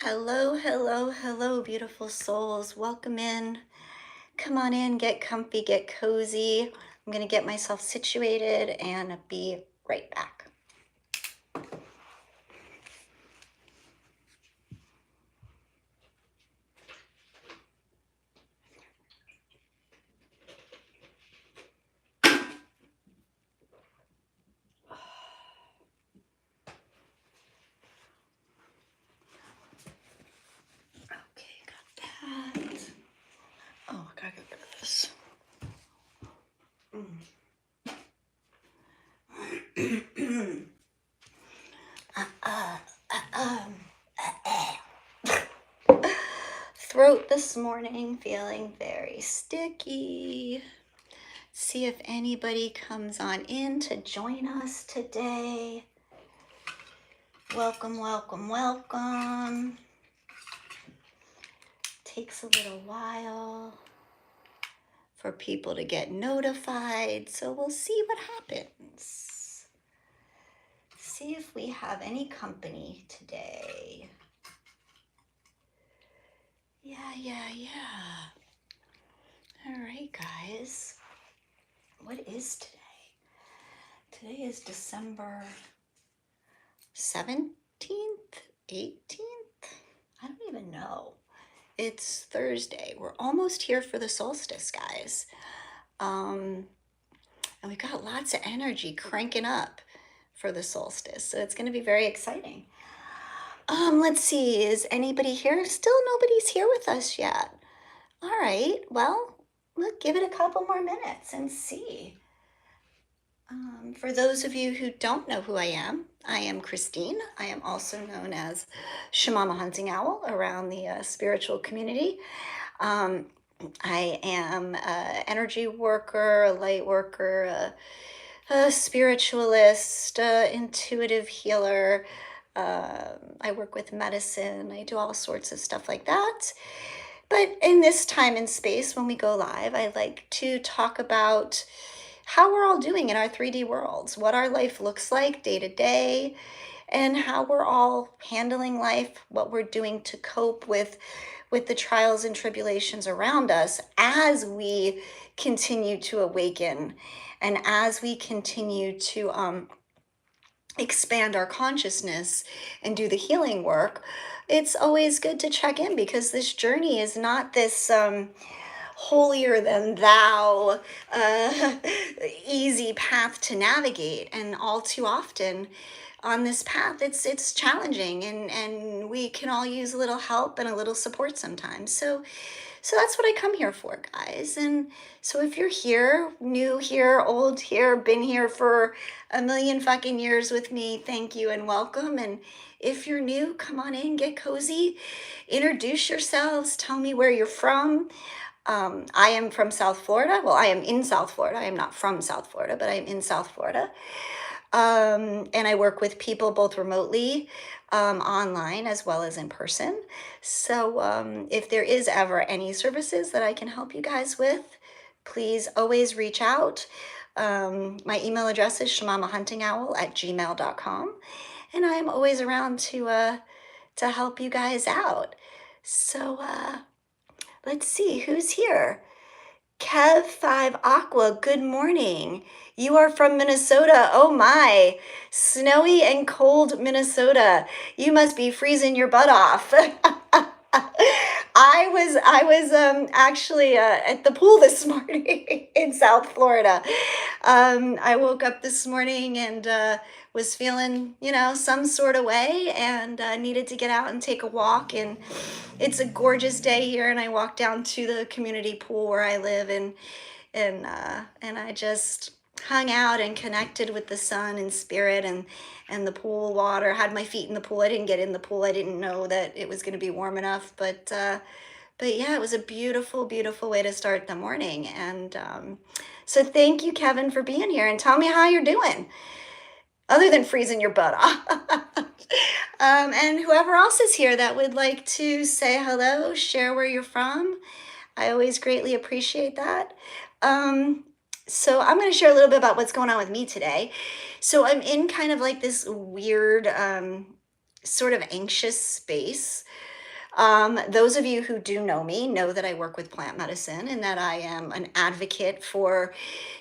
Hello, hello, hello, beautiful souls. Welcome in. Come on in, get comfy, get cozy. I'm going to get myself situated and be right back. Okay, got that. Oh, I gotta get rid of this. Throat this morning feeling very sticky. See if anybody comes on in to join us today. Welcome, welcome, welcome. Takes a little while for people to get notified, so we'll see what happens. See if we have any company today. Yeah. All right, guys. What is today? Today is December 17th, 18th? I don't even know. It's Thursday. We're almost here for the solstice, guys. And we've got lots of energy cranking up for the solstice, so it's going to be very exciting. Let's see, is anybody here? Still nobody's here with us yet. All right, well, we'll give it a couple more minutes and see. For those of you who don't know who I am Christine. I am also known as Shamama Hunting Owl around the spiritual community. I am an energy worker, a light worker, a spiritualist, intuitive healer. I work with medicine. I do all sorts of stuff like that. But in this time and space, when we go live, I like to talk about how we're all doing in our 3D worlds, what our life looks like day to day, and how we're all handling life, what we're doing to cope with the trials and tribulations around us as we continue to awaken and as we continue to expand our consciousness and do the healing work. It's always good to check in because this journey is not this holier than thou easy path to navigate, and all too often on this path it's challenging, and we can all use a little help and a little support sometimes. So that's what I come here for, guys. And so if you're here, new here, old here, been here for a million fucking years with me, thank you and welcome. And if you're new, come on in, get cozy, introduce yourselves, tell me where you're from. I am from South Florida. Well, I am in South Florida. I am not from South Florida, but I'm in South Florida. And I work with people both remotely, online, as well as in person. So if there is ever any services that I can help you guys with, please always reach out. My email address is shamamahuntingowl@gmail.com. And I'm always around to help you guys out. So let's see who's here. Kev5 Aqua, good morning. You are from Minnesota. Oh my, snowy and cold Minnesota. You must be freezing your butt off. I was actually at the pool this morning in South Florida. I woke up this morning and was feeling, some sort of way, and needed to get out and take a walk. And it's a gorgeous day here, and I walked down to the community pool where I live, and I just hung out and connected with the sun and spirit and the pool water. Had my feet in the pool. I didn't get in the pool. I didn't know that it was going to be warm enough, but yeah, it was a beautiful, beautiful way to start the morning. And so thank you, Kevin, for being here, and tell me how you're doing, other than freezing your butt off. And whoever else is here that would like to say hello, share where you're from, I always greatly appreciate that. So I'm going to share a little bit about what's going on with me today. So I'm in kind of like this weird, sort of anxious space. Those of you who do know me know that I work with plant medicine and that I am an advocate for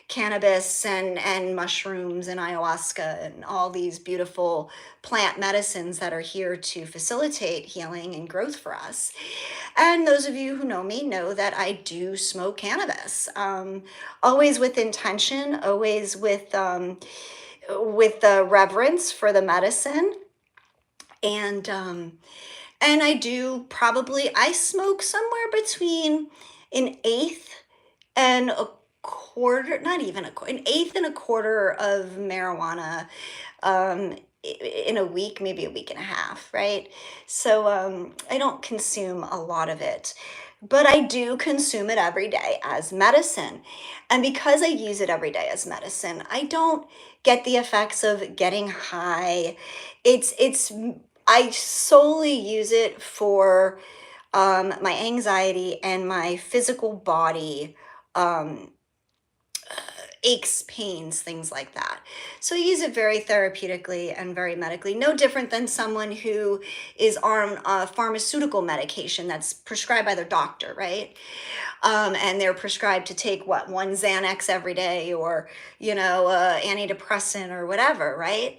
cannabis and mushrooms and ayahuasca and all these beautiful plant medicines that are here to facilitate healing and growth for us. And those of you who know me know that I do smoke cannabis, always with intention, always with the reverence for the medicine. And I do probably, I smoke somewhere between an eighth and a quarter, not even an eighth and a quarter of marijuana um, in a week, maybe a week and a half, right? So I don't consume a lot of it, but I do consume it every day as medicine. And because I use it every day as medicine, I don't get the effects of getting high. It's I solely use it for my anxiety and my physical body um, aches, pains, things like that. So I use it very therapeutically and very medically, no different than someone who is on a pharmaceutical medication that's prescribed by their doctor, right? And they're prescribed to take one Xanax every day, or antidepressant or whatever, right?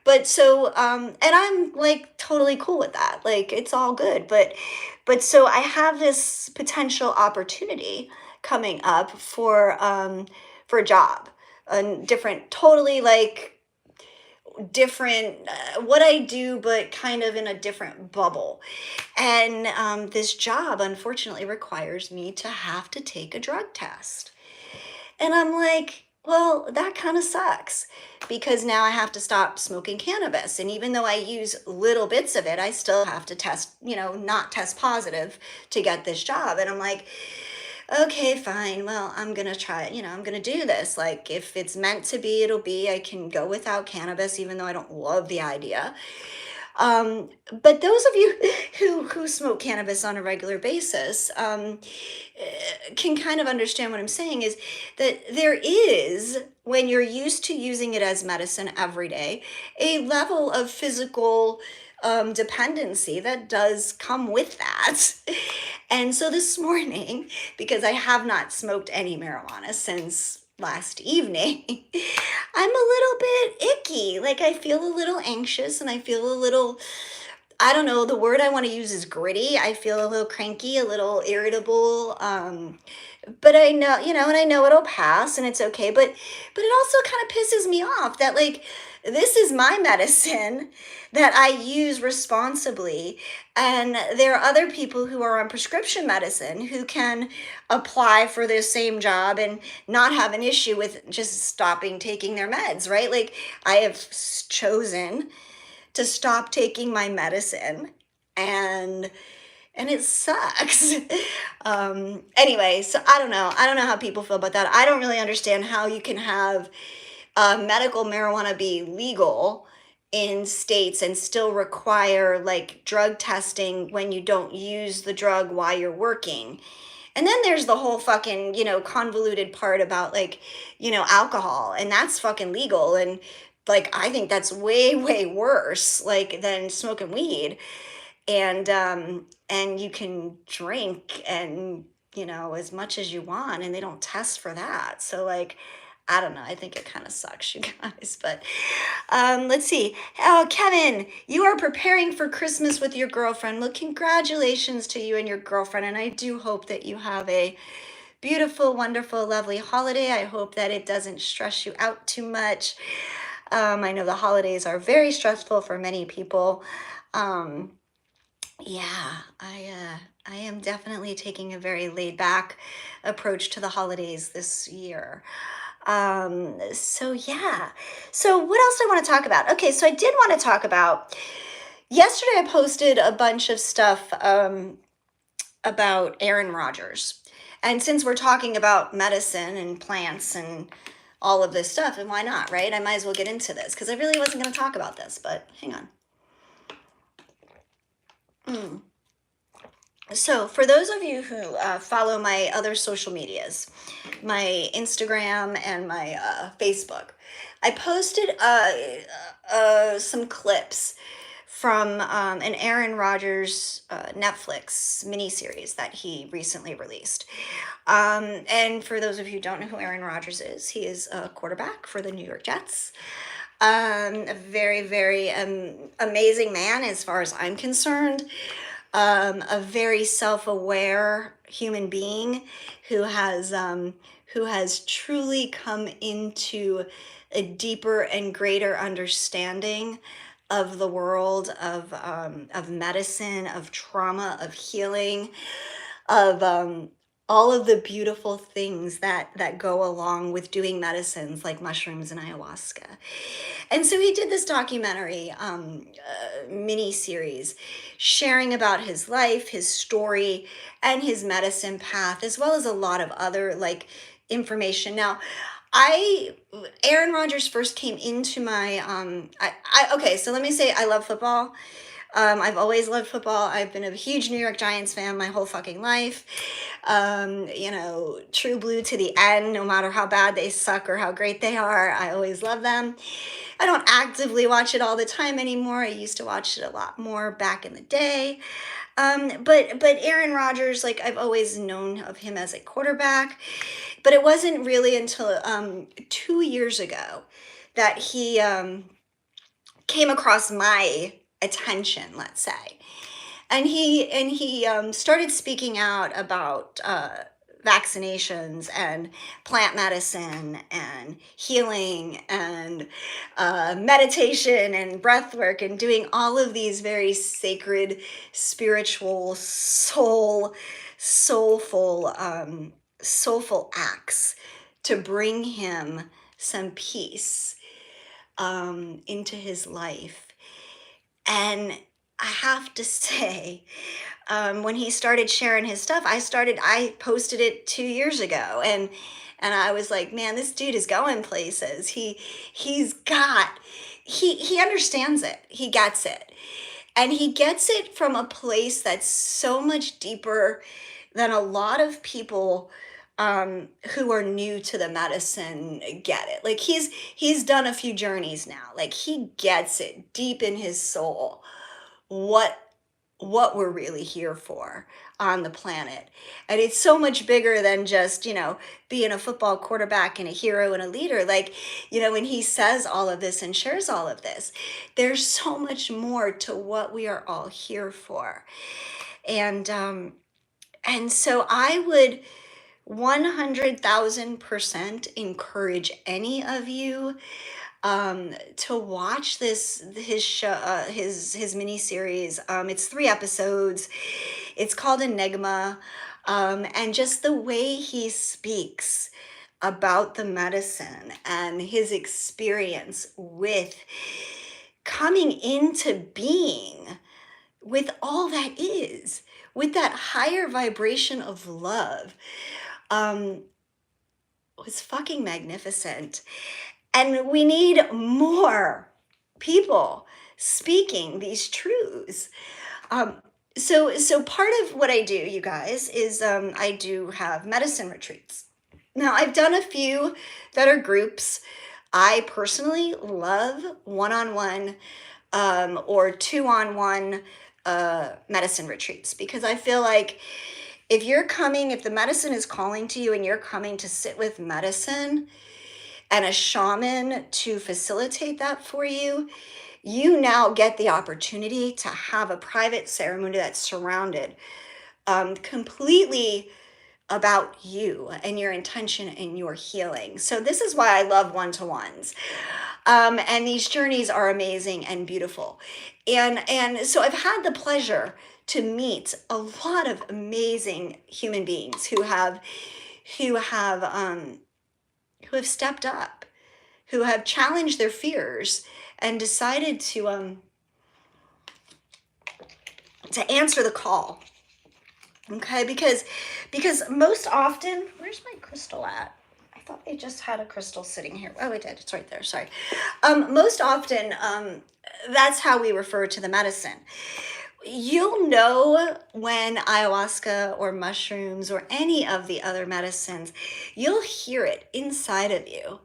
But so and I'm like totally cool with that, like it's all good. But so I have this potential opportunity coming up for a job, a different, totally like different what I do, but kind of in a different bubble. And this job unfortunately requires me to have to take a drug test. And I'm like, well, that kind of sucks, because now I have to stop smoking cannabis. And even though I use little bits of it, I still have to test, not test positive to get this job. And I'm like, okay, fine. Well, I'm going to try it. I'm going to do this. Like, if it's meant to be, it'll be. I can go without cannabis, even though I don't love the idea. But those of you who smoke cannabis on a regular basis can kind of understand what I'm saying, is that there is, when you're used to using it as medicine every day, a level of physical dependency that does come with that. And so this morning, because I have not smoked any marijuana since last evening, I'm a little bit icky. Like, I feel a little anxious and I feel a little, I don't know, the word I want to use is gritty. I feel a little cranky, a little irritable. But I know, and I know it'll pass and it's okay. But it also kind of pisses me off that, like, this is my medicine that I use responsibly. And there are other people who are on prescription medicine who can apply for the same job and not have an issue with just stopping taking their meds, right? Like, I have chosen to stop taking my medicine, and it sucks. Anyway, so I don't know how people feel about that. I don't really understand how you can have medical marijuana be legal in states and still require like drug testing when you don't use the drug while you're working. And then there's the whole fucking, convoluted part about like, alcohol, and that's fucking legal. And like, I think that's way, way worse, like, than smoking weed. And you can drink and, as much as you want, and they don't test for that. So like, I don't know. I think it kind of sucks, you guys. But let's see. Oh, Kevin, you are preparing for Christmas with your girlfriend. Well, congratulations to you and your girlfriend. And I do hope that you have a beautiful, wonderful, lovely holiday. I hope that it doesn't stress you out too much. I know the holidays are very stressful for many people. Yeah, I am definitely taking a very laid back approach to the holidays this year. So yeah. So what else do I want to talk about? Okay, so I did want to talk about, yesterday I posted a bunch of stuff about Aaron Rodgers. And since we're talking about medicine and plants and all of this stuff, and why not, right? I might as well get into this, because I really wasn't going to talk about this, but hang on. So for those of you who follow my other social medias, my Instagram and my Facebook, I posted some clips from an Aaron Rodgers Netflix miniseries that he recently released. And for those of you who don't know who Aaron Rodgers is, he is a quarterback for the New York Jets. A very, very amazing man as far as I'm concerned. A very self-aware human being who has truly come into a deeper and greater understanding of the world of medicine, of trauma, of healing, of all of the beautiful things that go along with doing medicines like mushrooms and ayahuasca. And so he did this documentary mini series sharing about his life, his story, and his medicine path, as well as a lot of other like information. Now, Aaron Rodgers first came into my okay, so let me say I love football. I've always loved football. I've been a huge New York Giants fan my whole fucking life. You know, true blue to the end, no matter how bad they suck or how great they are. I always love them. I don't actively watch it all the time anymore. I used to watch it a lot more back in the day. But Aaron Rodgers, like I've always known of him as a quarterback, but it wasn't really until 2 years ago that he came across my attention, let's say. And he started speaking out about vaccinations and plant medicine and healing and meditation and breath work and doing all of these very sacred, spiritual, soulful acts to bring him some peace into his life. And I have to say, when he started sharing his stuff, I posted it 2 years ago, and I was like, man, this dude is going places. He understands it. He gets it. And he gets it from a place that's so much deeper than a lot of people who are new to the medicine get it. Like he's done a few journeys now. Like he gets it deep in his soul what we're really here for on the planet. And it's so much bigger than just, you know, being a football quarterback and a hero and a leader. Like, you know, when he says all of this and shares all of this, there's so much more to what we are all here for. And so I would 100,000% encourage any of you to watch his show, his mini series. It's 3 episodes. It's called Enigma, and just the way he speaks about the medicine and his experience with coming into being with all that is, with that higher vibration of love, was fucking magnificent. And we need more people speaking these truths. So part of what I do, you guys, is I do have medicine retreats. Now, I've done a few that are groups. I personally love one-on-one or two-on-one medicine retreats, because I feel like if the medicine is calling to you and you're coming to sit with medicine and a shaman to facilitate that for you, you now get the opportunity to have a private ceremony that's surrounded completely about you and your intention and your healing. So this is why I love one-to-ones. And these journeys are amazing and beautiful. And so I've had the pleasure to meet a lot of amazing human beings who have stepped up, who have challenged their fears and decided to answer the call. Okay, because most often, where's my crystal at? I thought they just had a crystal sitting here. Oh, I did. It's right there. Sorry. Most often, that's how we refer to the medicine. You'll know when ayahuasca or mushrooms or any of the other medicines, you'll hear it inside of you.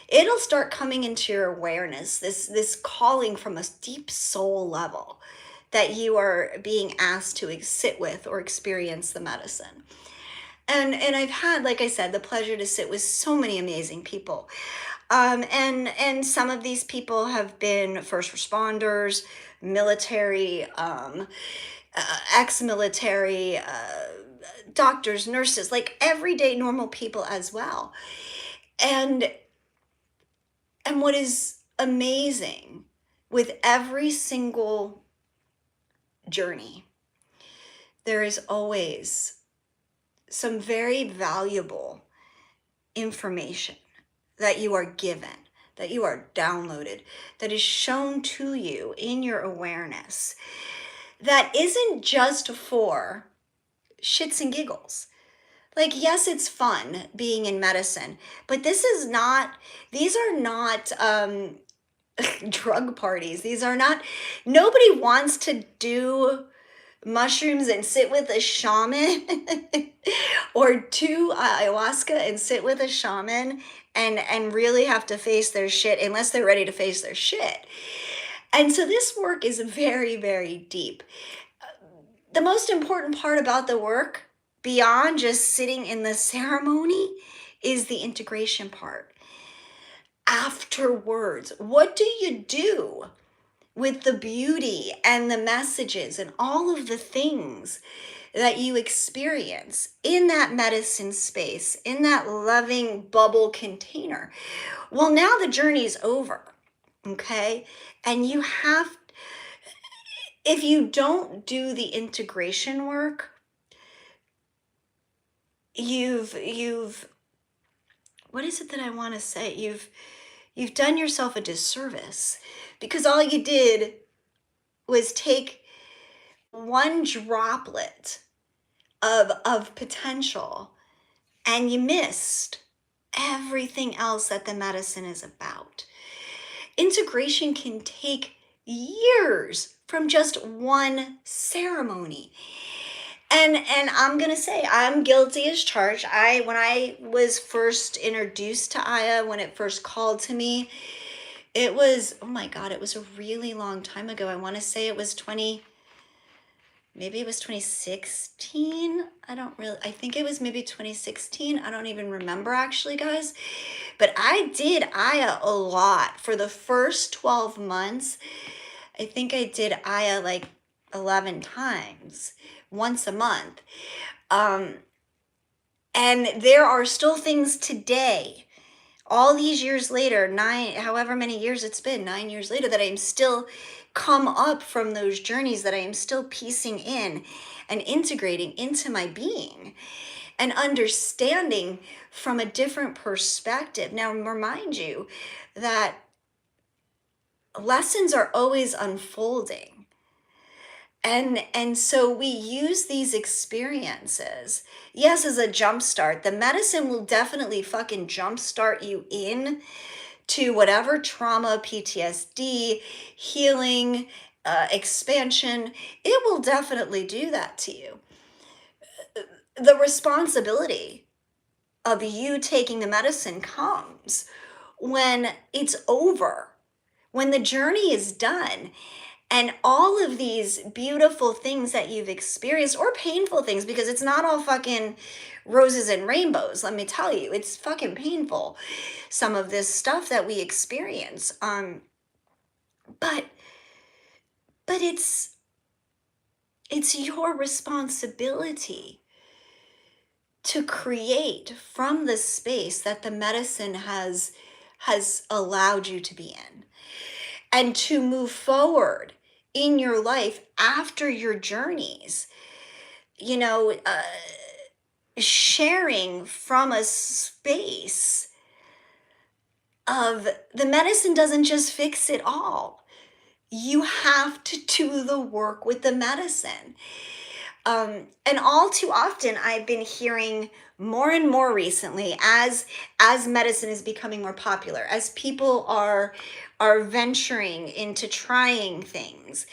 it'll start coming into your awareness, this calling from a deep soul level that you are being asked to sit with or experience the medicine. And I've had, like I said, the pleasure to sit with so many amazing people. And some of these people have been first responders, military, ex-military, doctors, nurses, like everyday normal people as well. And what is amazing with every single journey, there is always some very valuable information that you are given, that you are downloaded, that is shown to you in your awareness, that isn't just for shits and giggles. Like, yes, it's fun being in medicine, but these are not drug parties. These are not, nobody wants to do mushrooms and sit with a shaman or do ayahuasca and sit with a shaman and really have to face their shit unless they're ready to face their shit. And so this work is very, very deep. The most important part about the work, beyond just sitting in the ceremony, is the integration part. Afterwards, what do you do with the beauty and the messages and all of the things that you experience in that medicine space, in that loving bubble container? Well, now the journey's over, okay? And you have, if you don't do the integration work, you've what is it that I want to say? You've done yourself a disservice, because all you did was take one droplet of potential and you missed everything else that the medicine is about. Integration can take years from just one ceremony. And I'm gonna say I'm guilty as charged. When I was first introduced to Aya, when it first called to me, it was, oh my God, it was a really long time ago. I want to say it was maybe it was 2016. I think it was maybe 2016. I don't even remember actually, guys. But I did Aya a lot for the first 12 months. I think I did Aya like 11 times, once a month. And there are still things today, all these years later, however many years it's been, 9 years later, that I'm still come up from those journeys, that I am still piecing in and integrating into my being and understanding from a different perspective. Now, remind you that lessons are always unfolding. And so we use these experiences, yes, as a jumpstart. The medicine will definitely fucking jumpstart you in to whatever trauma, PTSD, healing, expansion. It will definitely do that to you. The responsibility of you taking the medicine comes when it's over, when the journey is done. And all of these beautiful things that you've experienced, or painful things, because it's not all fucking roses and rainbows, let me tell you, it's fucking painful, some of this stuff that we experience. But it's your responsibility to create from the space that the medicine has allowed you to be in, and to move forward in your life after your journeys, sharing from a space of the medicine doesn't just fix it all. You have to do the work with the medicine. And all too often, I've been hearing more and more recently, as medicine is becoming more popular, as people are venturing into trying things,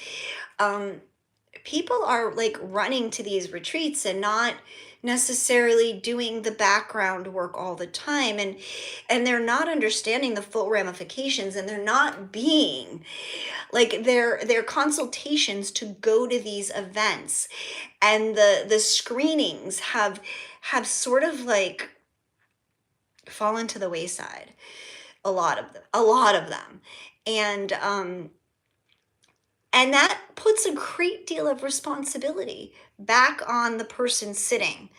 people are like running to these retreats and not necessarily doing the background work all the time, and they're not understanding the full ramifications, and they're not being like their consultations to go to these events and the screenings have sort of like fallen to the wayside, a lot of them, and and that puts a great deal of responsibility back on the person sitting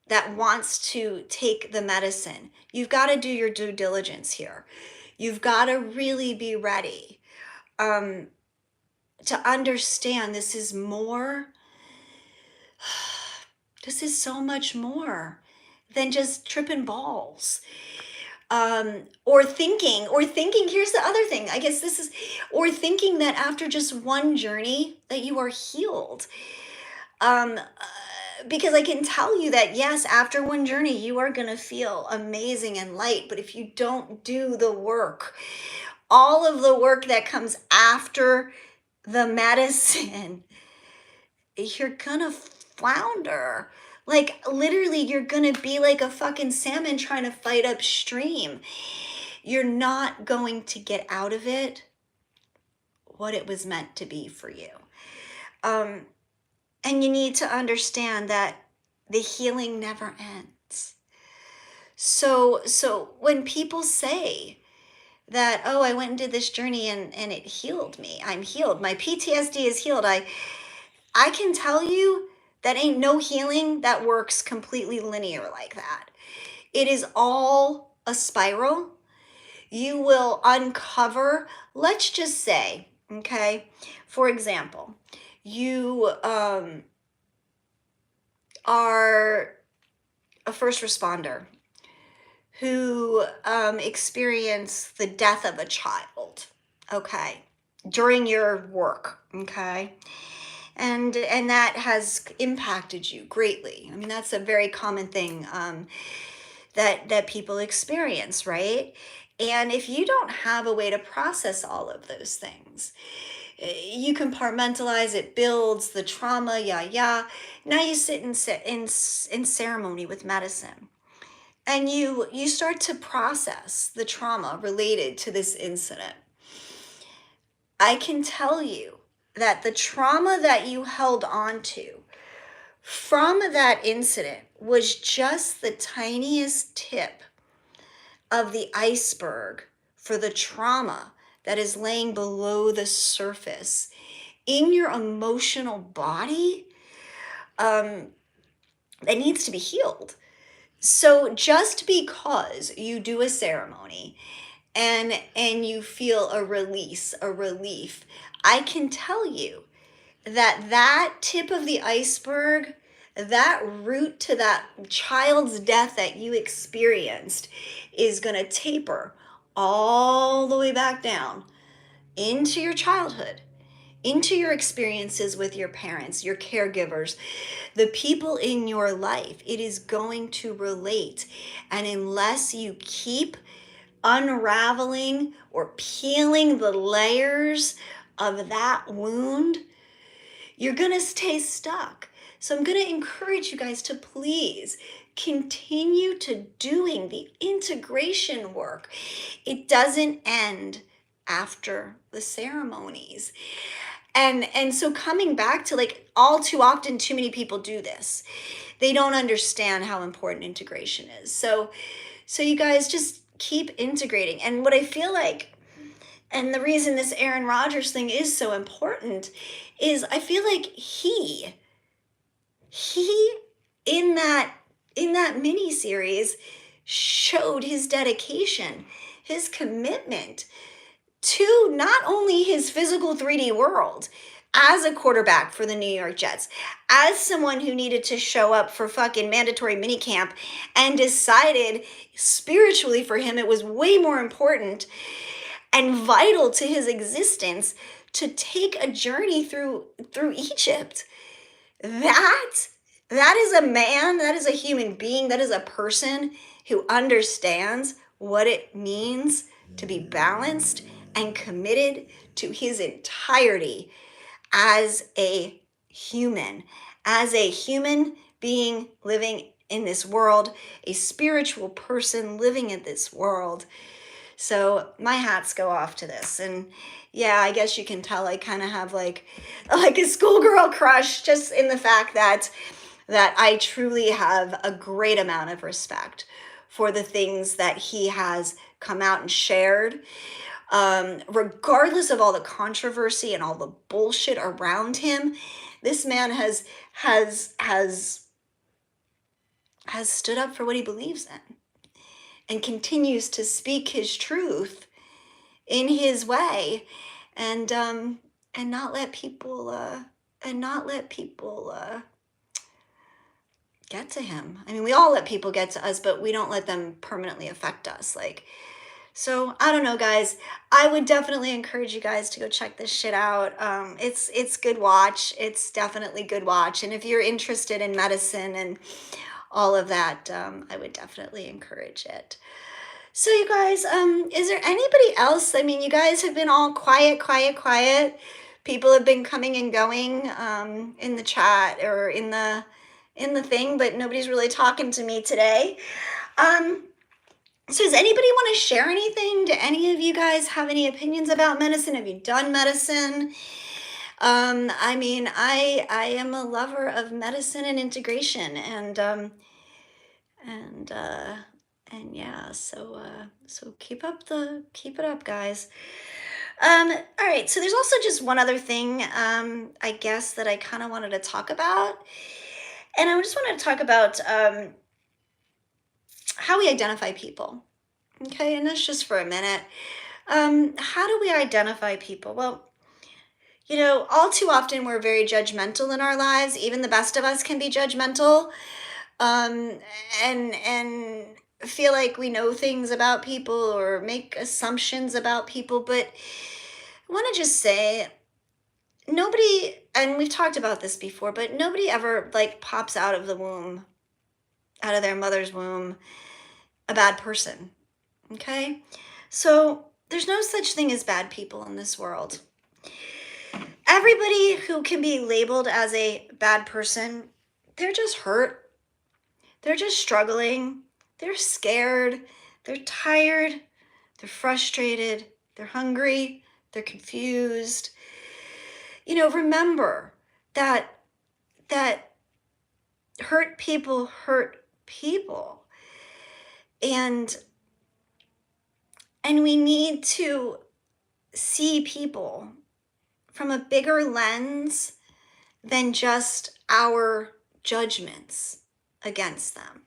that wants to take the medicine. You've got to do your due diligence here. You've got to really be ready um, to understand this is more, this is so much more than just tripping balls. Or thinking, here's the other thing, I guess this is, or thinking that after just one journey that you are healed. Because I can tell you that yes, after one journey you are going to feel amazing and light, but if you don't do the work, all of the work that comes after the medicine, you're gonna flounder. Like literally, you're gonna be like a fucking salmon trying to fight upstream. You're not going to get out of it what it was meant to be for you. And you need to understand that the healing never ends. So when people say that, oh, I went and did this journey and it healed me, I'm healed, my PTSD is healed, I can tell you that ain't no healing that works completely linear like that. It is all a spiral. You will uncover, let's just say, okay, for example, you are a first responder who experienced the death of a child, okay, during your work, okay? And that has impacted you greatly. I mean, that's a very common thing that people experience, right? And if you don't have a way to process all of those things, you compartmentalize, it builds the trauma, yeah. Now you sit in ceremony with medicine, and you start to process the trauma related to this incident. I can tell you that the trauma that you held on to from that incident was just the tiniest tip of the iceberg for the trauma that is laying below the surface in your emotional body that needs to be healed. So just because you do a ceremony and you feel a release, a relief, I can tell you that tip of the iceberg, that route to that child's death that you experienced, is going to taper all the way back down into your childhood, into your experiences with your parents, your caregivers, the people in your life. It is going to relate. And unless you keep unraveling or peeling the layers of that wound, you're going to stay stuck. So I'm going to encourage you guys to please continue to doing the integration work. It doesn't end after the ceremonies. And so coming back to, like, all too often, too many people do this. They don't understand how important integration is. So you guys just keep integrating. And what I feel like, and the reason this Aaron Rodgers thing is so important, is I feel like he in that mini series showed his dedication, his commitment to not only his physical 3D world as a quarterback for the New York Jets, as someone who needed to show up for fucking mandatory minicamp and decided spiritually for him it was way more important and vital to his existence to take a journey through Egypt. That is a man, that is a human being, that is a person who understands what it means to be balanced and committed to his entirety as a human, as a human being living in this world, a spiritual person living in this world. So my hats go off to this. And yeah, I guess you can tell I kind of have like a schoolgirl crush, just in the fact that I truly have a great amount of respect for the things that he has come out and shared. Regardless of all the controversy and all the bullshit around him, this man has stood up for what he believes in and continues to speak his truth in his way, and not let people get to him. I mean, we all let people get to us, but we don't let them permanently affect us. Like, so I don't know, guys. I would definitely encourage you guys to go check this shit out. It's good watch. It's definitely good watch. And if you're interested in medicine and all of that, I would definitely encourage it. So you guys, is there anybody else? I mean, you guys have been all quiet. People have been coming and going in the chat or in the thing, but nobody's really talking to me today. So does anybody want to share anything? Do any of you guys have any opinions about medicine? Have you done medicine? I mean, I am a lover of medicine and integration, and yeah, so keep it up, guys. All right, so there's also just one other thing, I guess, that I kind of wanted to talk about, and I just wanted to talk about how we identify people. Okay, and that's just for a minute. How do we identify people? Well, you know, all too often we're very judgmental in our lives. Even the best of us can be judgmental, and feel like we know things about people or make assumptions about people. But I want to just say, nobody, and we've talked about this before, but nobody ever like pops out of the womb, out of their mother's womb, a bad person. Okay? So there's no such thing as bad people in this world. Everybody who can be labeled as a bad person, they're just hurt. They're just struggling. They're scared. They're tired. They're frustrated. They're hungry. They're confused. You know, remember that hurt people hurt people. And we need to see people from a bigger lens than just our judgments against them.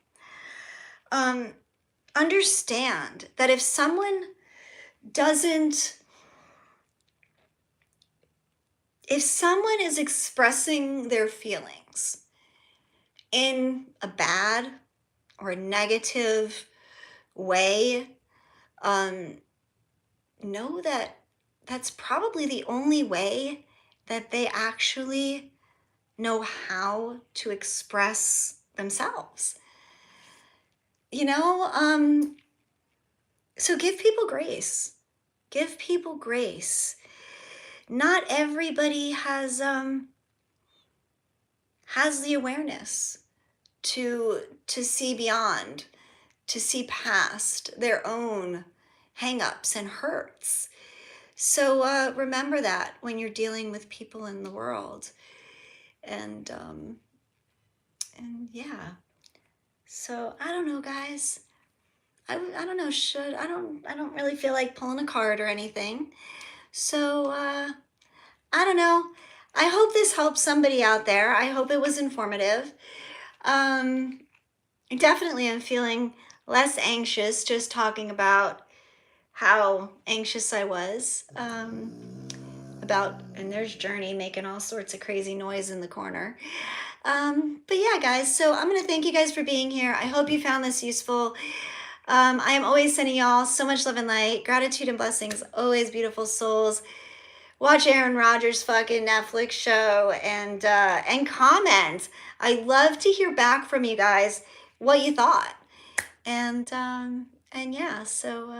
Understand that if someone is expressing their feelings in a bad or a negative way, know that that's probably the only way that they actually know how to express themselves. You know, so give people grace. Give people grace. Not everybody has the awareness to see beyond, to see past their own hang-ups and hurts. So remember that when you're dealing with people in the world. And yeah. So I don't know, guys. I don't know, I don't really feel like pulling a card or anything. So I don't know. I hope this helps somebody out there. I hope it was informative. Definitely I'm feeling less anxious just talking about how anxious I was about, and there's Journey making all sorts of crazy noise in the corner. But yeah, guys, so I'm going to thank you guys for being here. I hope you found this useful. I am always sending y'all so much love and light, gratitude and blessings, always beautiful souls. Watch Aaron Rodgers' fucking Netflix show and comment. I love to hear back from you guys what you thought. And yeah, so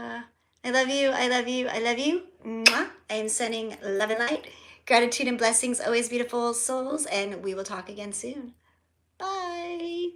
I love you. I love you. I love you. Mwah. I am sending love and light, Gratitude and blessings, always beautiful souls, and we will talk again soon. Bye.